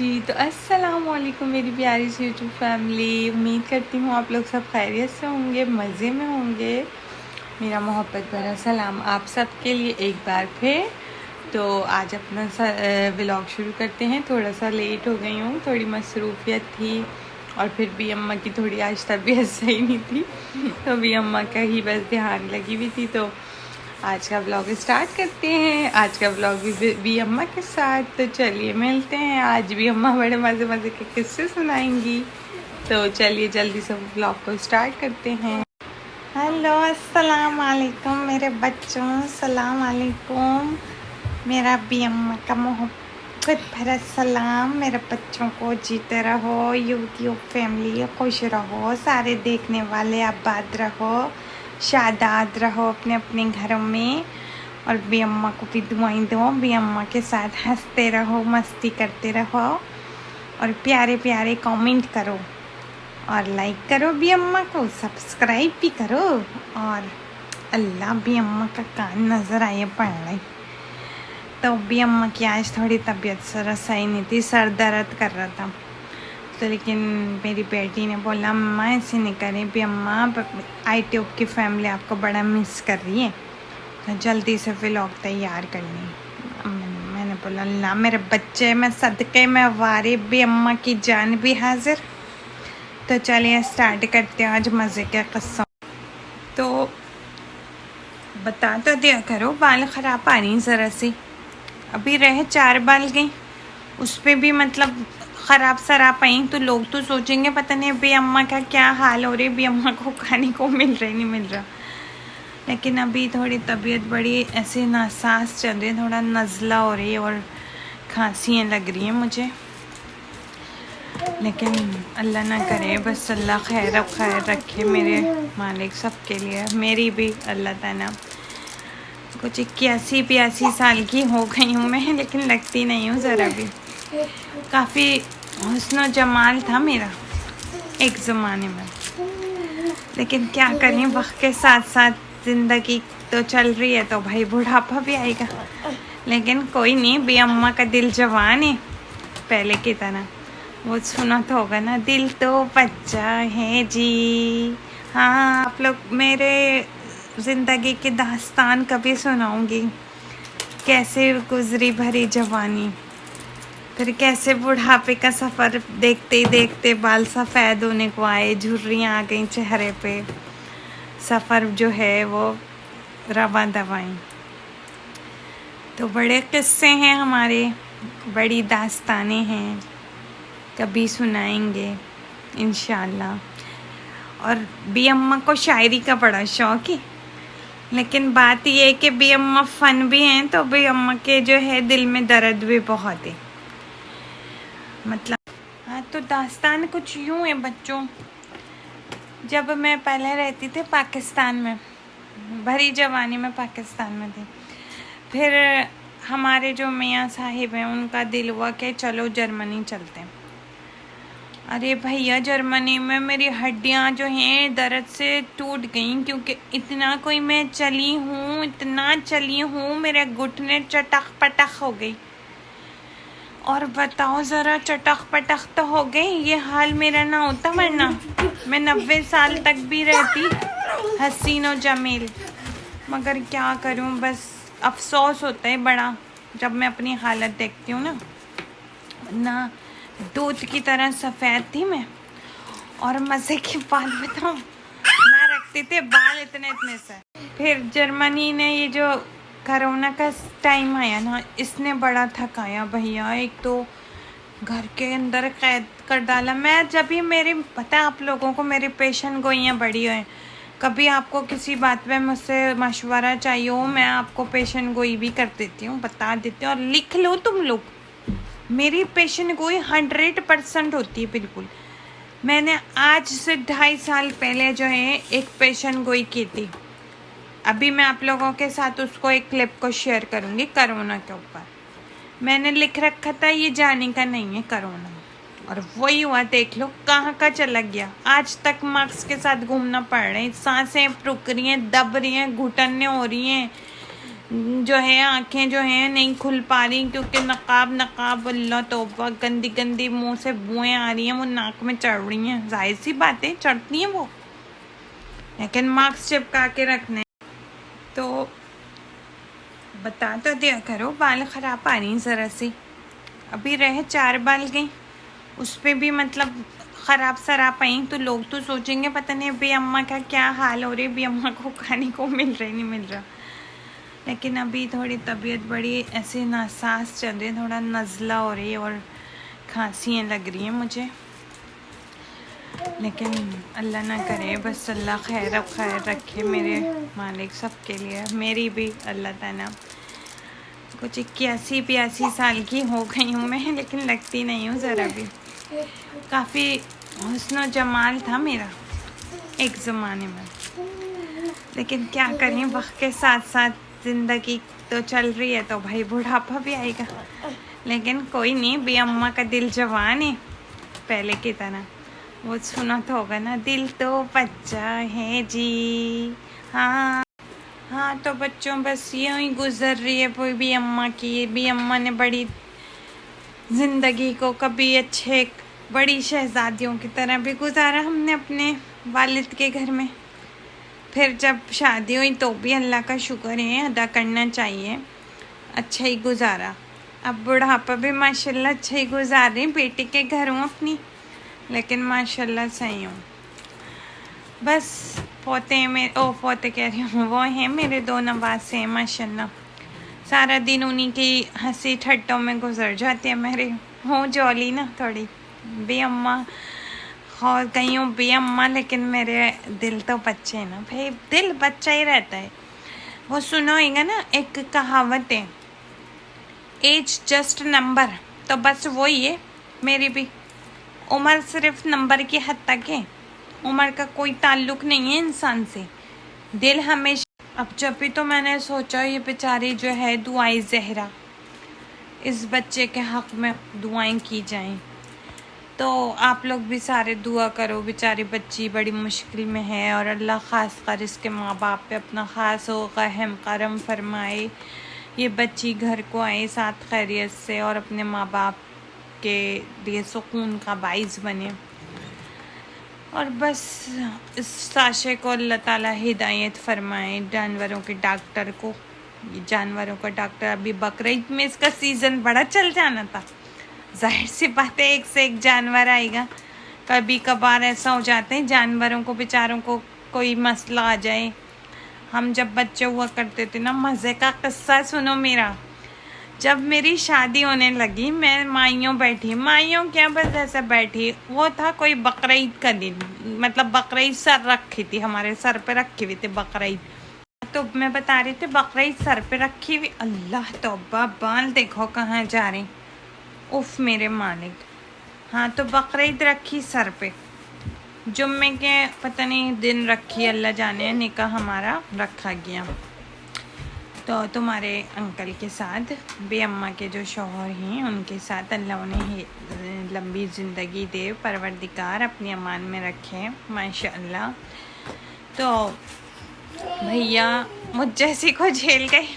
जी तो अस्सलाम वालेकुम मेरी प्यारी सी यूट्यूब फैमिली। उम्मीद करती हूँ आप लोग सब खैरियत से होंगे, मज़े में होंगे। मेरा मोहब्बत भरा सलाम आप सबके लिए एक बार फिर। तो आज अपना व्लॉग शुरू करते हैं। थोड़ा सा लेट हो गई हूँ, थोड़ी मसरूफियत थी और फिर भी अम्मा की थोड़ी आज तबीयत सही नहीं थी तो भी अम्मा का ही बस ध्यान लगी हुई थी। तो आज का व्लॉग स्टार्ट करते हैं। आज का व्लॉग भी अम्मा के साथ। तो चलिए मिलते हैं। आज भी अम्मा बड़े मज़े मज़े के किस्से सुनाएंगी। तो चलिए जल्दी से व्लॉग को स्टार्ट करते हैं। हेलो अस्सलाम वालेकुम मेरे बच्चों, सलाम वालेकुम। मेरा भी अम्मा का मोहब्बत भरा सलाम। मेरे बच्चों को जीते रहो, यूट्यूब फैमिली खुश रहो, सारे देखने वाले आबाद रहो, शादाद रहो अपने अपने घरों में। और भी अम्मा को भी दुआएं दो, भी अम्मा के साथ हंसते रहो, मस्ती करते रहो और प्यारे प्यारे कमेंट करो और लाइक करो। भी अम्मा को सब्सक्राइब भी करो। और अल्लाह भी अम्मा का कान नज़र आए पड़ रही। तो भी अम्मा की आज थोड़ी तबीयत जरा सही नहीं थी, सर दर्द कर रहा था। तो लेकिन मेरी बेटी ने बोला अम्मा ऐसे नहीं करें, भी अम्मा आई ट्यूब की फैमिली आपको बड़ा मिस कर रही है, तो जल्दी से व्लॉग तैयार कर ली। मैंने बोला ला मेरे बच्चे, मैं सदक़े में वारे, भी अम्मा की जान भी हाजिर। तो चलिए स्टार्ट करते हैं आज मज़े के किस्सा। तो बता तो दिया करो, बाल ख़राब आ रही ज़रा सी। अभी रहे 4 बाल गई, उस पर भी मतलब ख़राब सराप आई। तो लोग तो सोचेंगे पता नहीं अभी अम्मा का क्या हाल हो रही है, भी अम्मा को खाने को मिल रहा नहीं मिल रहा। लेकिन अभी थोड़ी तबीयत बड़ी ऐसे नासाज चल रही है, थोड़ा नज़ला हो रही है और खांसियाँ लग रही हैं मुझे। लेकिन अल्लाह ना करे, बस अल्लाह खैर रखे मेरे मालिक सबके लिए, मेरी भी। अल्लाह ताला कुछ 81-82 साल की हो गई हूँ मैं, लेकिन लगती नहीं हूँ ज़रा भी। काफ़ी हुस्न जमाल था मेरा एक ज़माने में, लेकिन क्या करें, वक्त के साथ साथ ज़िंदगी तो चल रही है, तो भाई बुढ़ापा भी आएगा। लेकिन कोई नहीं, भी अम्मा का दिल जवान है पहले की तरह। वो सुना तो होगा ना, दिल तो बच्चा है जी। हाँ, आप लोग मेरे ज़िंदगी की दास्तान कभी सुनाऊंगी, कैसे गुजरी भरी जवानी, फिर कैसे बुढ़ापे का सफ़र देखते ही देखते बाल सफ़ेद होने को आए, झुर्रियाँ आ गई चेहरे पे। सफ़र जो है वो रवा दवाएं। तो बड़े किस्से हैं हमारे, बड़ी दास्तानें हैं, कभी सुनाएंगे इंशाल्लाह। और भी अम्मा को शायरी का बड़ा शौक़ है, लेकिन बात ये है कि भी अम्मा फ़न भी हैं, तो भी अम्मा के जो है दिल में दर्द भी बहुत है। मतलब हाँ, तो दास्तान कुछ यूँ है बच्चों। जब मैं पहले रहती थी पाकिस्तान में, भरी जवानी में पाकिस्तान में थी, फिर हमारे जो मियाँ साहिब हैं उनका दिल हुआ कि चलो जर्मनी चलते हैं। अरे भैया, जर्मनी में मेरी हड्डियाँ जो हैं दर्द से टूट गईं, क्योंकि इतना कोई मैं चली हूँ, इतना चली हूँ, मेरे घुटने चटक पटक हो गई। और बताओ ज़रा, चटक पटक तो हो गई, ये हाल मेरा ना होता वरना मैं 90 साल तक भी रहती हसीन और जमील। मगर क्या करूं, बस अफसोस होता है बड़ा जब मैं अपनी हालत देखती हूँ ना। दूध की तरह सफ़ेद थी मैं। और मज़े की बात बताऊँ, मैं रखती थी बाल इतने इतने से। फिर जर्मनी ने ये जो कोरोना का टाइम आया ना, इसने बड़ा थकाया भैया। एक तो घर के अंदर कैद कर डाला। मैं जब भी मेरी पता है आप लोगों को, मेरी पेशेंट गोइयाँ बड़ी हैं। कभी आपको किसी बात में मुझसे मशवरा चाहिए हो, मैं आपको पेशेंट गोई भी कर देती हूँ, बता देती हूँ। और लिख लो तुम लोग, मेरी पेशेंट गोई 100% होती है बिल्कुल। मैंने आज से 2.5 साल पहले जो है एक पेशेंट गोई की थी। अभी मैं आप लोगों के साथ उसको एक क्लिप को शेयर करूँगी कोरोना के ऊपर। मैंने लिख रखा था ये जाने का नहीं है कोरोना, और वही हुआ। देख लो कहाँ का चला गया। आज तक मास्क के साथ घूमना पड़ रहा है, सांसें रुक रही हैं, दब रही हैं, घुटने हो रही हैं, जो है आंखें जो हैं नहीं खुल पा रही क्योंकि नकाब अल्लाह तौबा गंदी गंदी मुंह से बुएं आ रही हैं, वो नाक में चढ़ रही हैं। जाहिर सी बातें चढ़ती हैं वो, लेकिन मास्क चिपका के रखने। तो बता तो दिया करो, बाल ख़राब आ रही हैं ज़रा सी। अभी रहे 4 बाल गई, उस पर भी मतलब ख़राब सराप आई, तो लोग तो सोचेंगे पता नहीं अभी अम्मा का क्या हाल हो रही है, अभी अम्मा को खाने को मिल रहा नहीं मिल रहा। लेकिन अभी थोड़ी तबीयत बड़ी ऐसे नासाज चल रही है, थोड़ा नज़ला हो रही है और खांसियाँ लग रही हैं मुझे। लेकिन अल्लाह ना करे, बस अल्लाह खैर रखे मेरे मालिक सबके लिए, मेरी भी अल्लाह ताला। कुछ 81-82 साल की हो गई हूँ मैं, लेकिन लगती नहीं हूँ ज़रा भी। काफ़ी हुस्न जमाल था मेरा एक ज़माने में, लेकिन क्या करें, वक्त के साथ साथ ज़िंदगी तो चल रही है, तो भाई बुढ़ापा भी आएगा। लेकिन कोई नहीं, भी अम्मा का दिल जवान है पहले की तरह। वो सुना तो होगा ना, दिल तो बच्चा है जी। हाँ हाँ, तो बच्चों बस यूँ ही गुजर रही है कोई भी अम्मा की। भी अम्मा ने बड़ी ज़िंदगी को कभी अच्छे बड़ी शहज़ादियों की तरह भी गुजारा हमने अपने वालिद के घर में। फिर जब शादी हुई तो भी अल्लाह का शुक्र है, अदा करना चाहिए, अच्छा ही गुजारा। अब बुढ़ापा भी माशाल्लाह अच्छा ही गुजार रही, बेटी के घर हूँ अपनी, लेकिन माशाल्लाह सही हूँ। बस पोते में पोते कह रही हूँ, वो हैं मेरे 2 नवासे हैं माशाल्लाह। सारा दिन उन्हीं की हंसी ठट्टों में गुजर जाते हैं मेरे। हूँ जॉली ना थोड़ी, भी अम्मा और कहीं हूँ भी अम्मा, लेकिन मेरे दिल तो बच्चे हैं ना भाई, दिल बच्चा ही रहता है। वो सुनो होगा ना, एक कहावत है, एज जस्ट नंबर, तो बस वही है मेरी भी। उम्र सिर्फ नंबर की हद तक है, उम्र का कोई ताल्लुक नहीं है इंसान से, दिल हमेशा। अब जब भी तो मैंने सोचा ये बेचारी जो है दुआएं ज़हरा, इस बच्चे के हक़ में दुआएं की जाएं, तो आप लोग भी सारे दुआ करो। बेचारी बच्ची बड़ी मुश्किल में है, और अल्लाह ख़ास कर इसके माँ बाप पे अपना ख़ास हो रहम करम फरमाए, ये बच्ची घर को आए साथ खैरियत से, और अपने माँ बाप के लिए सुकून का बाइस बने। और बस इस साशे को अल्लाह ताला हिदायत फरमाए। जानवरों के डॉक्टर को, जानवरों का डॉक्टर, अभी बकरीद में इसका सीज़न बड़ा चल जाना था, जाहिर सी बात है एक से एक जानवर आएगा। कभी कभार ऐसा हो जाते हैं जानवरों को बेचारों को कोई मसला आ जाए। हम जब बच्चे हुआ करते थे ना, मज़े का किस्सा सुनो मेरा। जब मेरी शादी होने लगी, मैं माइयों बैठी, माइयों क्या बस ऐसे बैठी, वो था कोई बकरीद का दिन, मतलब बकरीद सर रखी थी, हमारे सर पे रखी हुई थी बकरीद। तो मैं बता रही थी बकरीद सर पे रखी हुई, अल्लाह तौबा, बाल देखो कहाँ जा रहे, उफ मेरे मालिक। हाँ, तो बकरीद रखी सर पे, जुम्मे के पता नहीं दिन रखी, अल्लाह जाने, निकाह हमारा रखा गया। तो तुम्हारे अंकल के साथ, बे अम्मा के जो शौहर हैं उनके साथ, अल्लाह उन्हें लंबी ज़िंदगी दे, परवरदिगार अपनी अमान में रखे माशाअल्लाह। तो भैया मुझ जैसी को झेल गए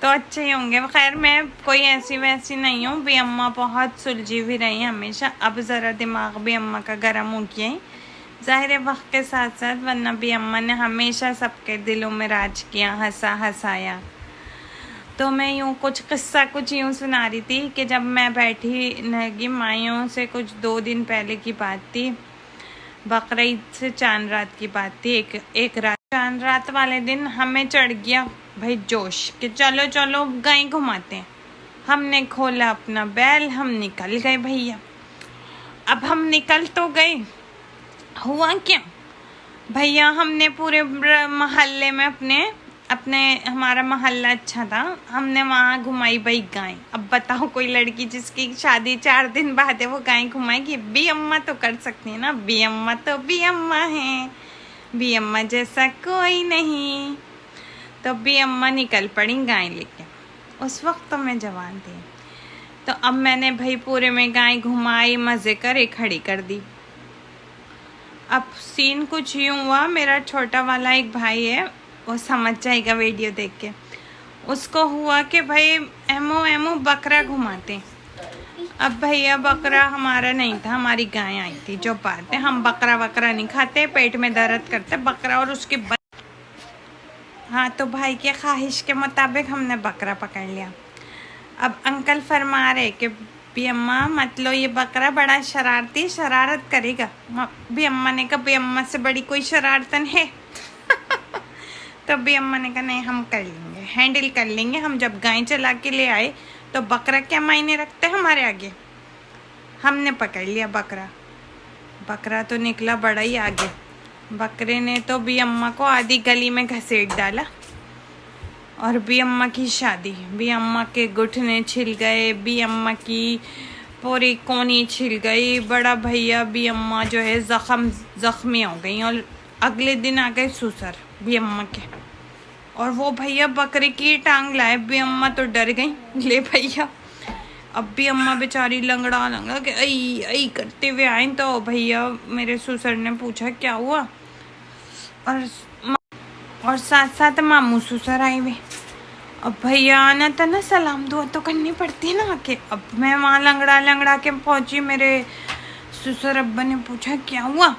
तो अच्छे ही होंगे। खैर मैं कोई ऐसी वैसी नहीं हूँ, भी अम्मा बहुत सुलझी हुई रही हमेशा। अब ज़रा दिमाग भी अम्मा का गर्म हो गया है, ज़ाहिर वक्त के साथ साथ, वरना भी अम्मा ने हमेशा सबके दिलों में राज किया, हंसाया। तो मैं यूँ कुछ किस्सा कुछ यूँ सुना रही थी कि जब मैं बैठी लगी माइयों से, कुछ 2 दिन पहले की बात थी, बकरीद से चांद रात की बात थी। एक रात, चांद रात वाले दिन हमें चढ़ गया भाई जोश कि चलो चलो गाय घुमाते हैं। हमने खोला अपना बैल, हम निकल गए भैया। अब हम निकल तो गए, हुआ क्या भैया, हमने पूरे मोहल्ले में अपने हमारा मोहल्ला अच्छा था, हमने वहाँ घुमाई भाई गाय। अब बताओ कोई लड़की जिसकी शादी 4 दिन बाद है वो गाय घुमाएगी? भी अम्मा तो कर सकती है ना, भी अम्मा तो भी अम्मा है, भी अम्मा जैसा कोई नहीं। तो भी अम्मा निकल पड़ी गाय लेके। उस वक्त तो मैं जवान थी। तो अब मैंने भाई पूरे में गाय घुमाई, मज़े करे खड़ी कर दी। अब सीन कुछ यूँ हुआ, मेरा छोटा वाला एक भाई है, वो समझ जाएगा वीडियो देख के। उसको हुआ कि भाई एमो एमो बकरा घुमाते। अब भैया बकरा हमारा नहीं था, हमारी गाय आई थी जो पालते। हम बकरा वकरा नहीं खाते, पेट में दर्द करते बकरा और उसके हाँ, तो भाई के ख्वाहिश के मुताबिक हमने बकरा पकड़ लिया। अब अंकल फरमा रहे कि भी अम्मा मत लो ये बकरा, बड़ा शरारती, शरारत करेगा। भी अम्मा ने कहा भी अम्मा से बड़ी कोई शरारतन है। तो भी अम्मा ने कहा नहीं, हम कर लेंगे, हैंडल कर लेंगे। हम जब गाय चला के ले आए तो बकरा क्या मायने रखते हैं हमारे आगे। हमने पकड़ लिया बकरा। बकरा तो निकला बड़ा ही आगे। बकरे ने तो भी अम्मा को आधी गली में घसीट डाला और भी अम्मा की शादी। भी अम्मा के घुटने छिल गए, भी अम्मा की पूरी कोनी छिल गई। बड़ा भैया भी अम्मा जो है जख्मी हो गई। और अगले दिन आ गए ससुर भी अम्मा के, और वो भैया बकरे की टांग लाए। भी अम्मा तो डर गई, ले भैया। अब भी अम्मा बेचारी लंगड़ा लंगड़ा के आई आई करते हुए आए। तो भैया मेरे ससुर ने पूछा क्या हुआ, और साथ साथ मामू ससुर आए हुए। अब भैया आना था ना, सलाम दुआ तो करनी पड़ती है ना आके। अब मैं वहाँ लंगड़ा लंगड़ा के पहुँची। मेरे ससुर अब्बा ने पूछा क्या हुआ।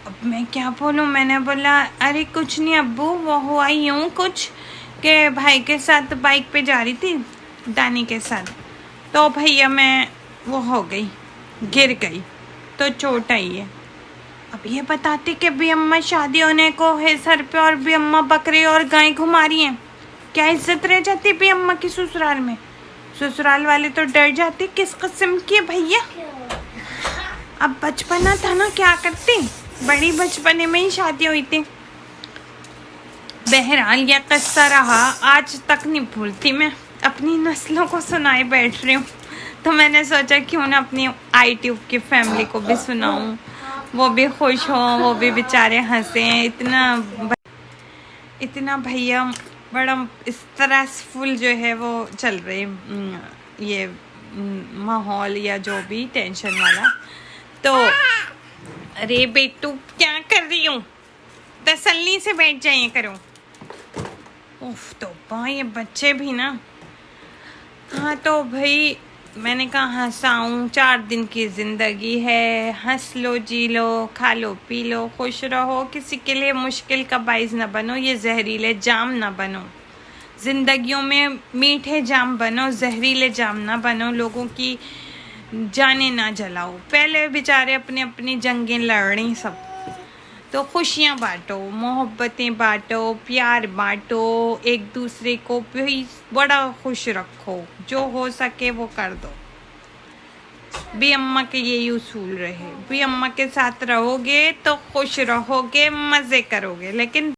अब मैं क्या बोलूँ, मैंने बोला अरे कुछ नहीं अब्बू, वो हुआ यूँ कुछ के भाई के साथ बाइक पे जा रही थी दानी के साथ, तो भैया मैं वो हो गई, गिर गई, तो चोट आई है। अब ये बताते कि भी अम्मा शादी होने को है सर पे और भी अम्मा बकरे और गाय घुमा रही हैं, क्या इज्जत रह जाती भी अम्मा की ससुराल में। ससुराल वाले तो डर जाते। किस किस्म की भैया। अब बचपना था ना, क्या करती, बड़ी बचपने में ही शादी हुई थी। बहरहाल यह किस्सा रहा, आज तक नहीं भूलती मैं। अपनी नस्लों को सुनाए बैठ रही हूँ, तो मैंने सोचा क्यों ना अपनी iTube की फैमिली को भी सुनाऊँ, वो भी खुश हों, वो भी बेचारे हंसें। इतना भैया बड़ा स्ट्रेसफुल जो है वो चल रहे ये माहौल या जो भी टेंशन वाला। तो अरे बेटू क्या कर रही हूँ, तसल्ली से बैठ जाइए करो। उफ तो ये बच्चे भी ना। हाँ तो भाई मैंने कहा हंसाऊँ, 4 दिन की ज़िंदगी है, हंस लो, जी लो, खा लो, पी लो, खुश रहो। किसी के लिए मुश्किल का बाइस ना बनो, ये जहरीले जाम ना बनो। ज़िंदगियों में मीठे जाम बनो, जहरीले जाम ना बनो। लोगों की जाने ना जलाओ। पहले बेचारे अपनी अपनी जंगें लड़ रही सब, तो खुशियाँ बांटो, मोहब्बतें बांटो, प्यार बांटो, एक दूसरे को भी बड़ा खुश रखो। जो हो सके वो कर दो। भी अम्मा के यही उसूल रहे। भी अम्मा के साथ रहोगे तो खुश रहोगे, मज़े करोगे, लेकिन